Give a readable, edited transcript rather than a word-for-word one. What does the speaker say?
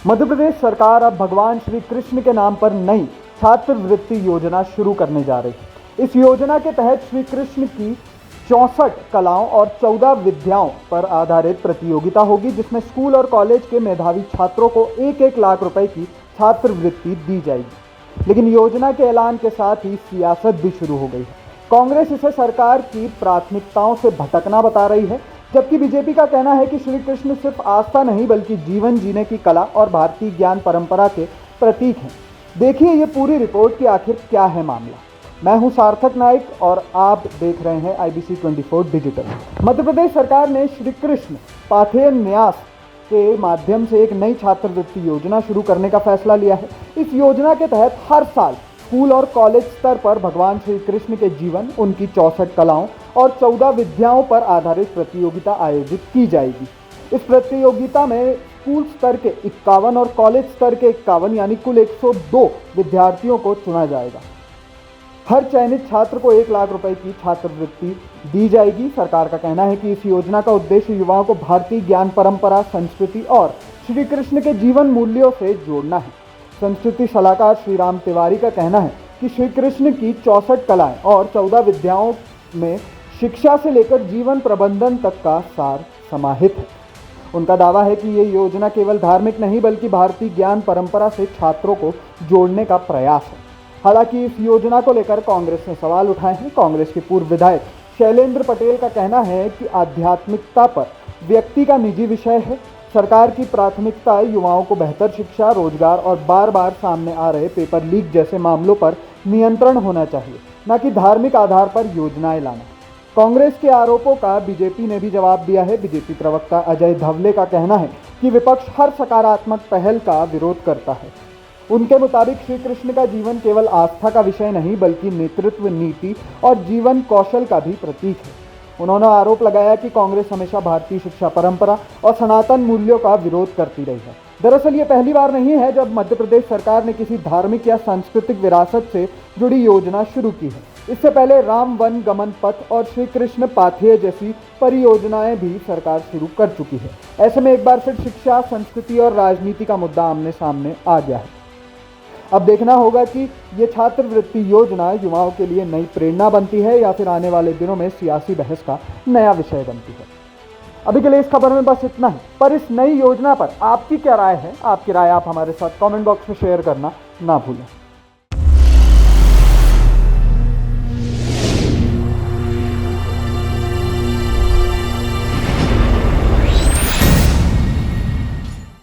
मध्य प्रदेश सरकार अब भगवान श्री कृष्ण के नाम पर नई छात्रवृत्ति योजना शुरू करने जा रही है। इस योजना के तहत श्री कृष्ण की 64 कलाओं और 14 विद्याओं पर आधारित प्रतियोगिता होगी, जिसमें स्कूल और कॉलेज के मेधावी छात्रों को 1-1 लाख रुपए की छात्रवृत्ति दी जाएगी। लेकिन योजना के ऐलान के साथ ही सियासत भी शुरू हो गई है। कांग्रेस इसे सरकार की प्राथमिकताओं से भटकना बता रही है, जबकि बीजेपी का कहना है कि श्री कृष्ण सिर्फ आस्था नहीं बल्कि जीवन जीने की कला और भारतीय ज्ञान परंपरा के प्रतीक हैं। देखिए ये पूरी रिपोर्ट कि आखिर क्या है मामला। मैं हूं सार्थक नाइक और आप देख रहे हैं IBC 24 डिजिटल। मध्य प्रदेश सरकार ने श्री कृष्ण पाथेय न्यास के माध्यम से एक नई छात्रवृत्ति योजना शुरू करने का फैसला लिया है। इस योजना के तहत हर साल स्कूल और कॉलेज स्तर पर भगवान श्री कृष्ण के जीवन, उनकी 64 कलाओं और 14 विद्याओं पर आधारित प्रतियोगिता आयोजित की जाएगी। इस प्रतियोगिता में स्कूल स्तर के 51 और कॉलेज स्तर के 51 यानी कुल 102 विद्यार्थियों को चुना जाएगा। हर चयनित छात्र को 1 लाख रुपए की छात्रवृत्ति दी जाएगी। सरकार का कहना है कि इस योजना का उद्देश्य युवाओं को भारतीय ज्ञान परंपरा, संस्कृति और श्री कृष्ण के जीवन मूल्यों से जोड़ना है। संस्कृति सलाहकार श्री राम तिवारी का कहना है कि श्री कृष्ण की 64 कलाएं और 14 विद्याओं में शिक्षा से लेकर जीवन प्रबंधन तक का सार समाहित है। उनका दावा है कि ये योजना केवल धार्मिक नहीं बल्कि भारतीय ज्ञान परंपरा से छात्रों को जोड़ने का प्रयास है। हालांकि इस योजना को लेकर कांग्रेस ने सवाल उठाए हैं। कांग्रेस के पूर्व विधायक शैलेंद्र पटेल का कहना है कि आध्यात्मिकता पर व्यक्ति का निजी विषय है। सरकार की प्राथमिकता युवाओं को बेहतर शिक्षा, रोजगार और बार बार सामने आ रहे पेपर लीक जैसे मामलों पर नियंत्रण होना चाहिए, न कि धार्मिक आधार पर योजनाएं लाना। कांग्रेस के आरोपों का बीजेपी ने भी जवाब दिया है। बीजेपी प्रवक्ता अजय धवले का कहना है कि विपक्ष हर सकारात्मक पहल का विरोध करता है। उनके मुताबिक श्री कृष्ण का जीवन केवल आस्था का विषय नहीं बल्कि नेतृत्व, नीति और जीवन कौशल का भी प्रतीक है। उन्होंने आरोप लगाया कि कांग्रेस हमेशा भारतीय शिक्षा परंपरा और सनातन मूल्यों का विरोध करती रही है। दरअसल ये पहली बार नहीं है जब मध्य प्रदेश सरकार ने किसी धार्मिक या सांस्कृतिक विरासत से जुड़ी योजना शुरू की है। इससे पहले राम वन गमन पथ और श्री कृष्ण पाथेय जैसी परियोजनाएं भी सरकार शुरू कर चुकी है। ऐसे में एक बार फिर शिक्षा, संस्कृति और राजनीति का मुद्दा आमने सामने आ गया है। अब देखना होगा कि ये छात्रवृत्ति योजना युवाओं के लिए नई प्रेरणा बनती है या फिर आने वाले दिनों में सियासी बहस का नया विषय बनती है। अभी के लिए इस खबर में बस इतना ही। पर इस नई योजना पर आपकी क्या राय है? आपकी राय आप हमारे साथ कमेंट बॉक्स में शेयर करना ना भूलें।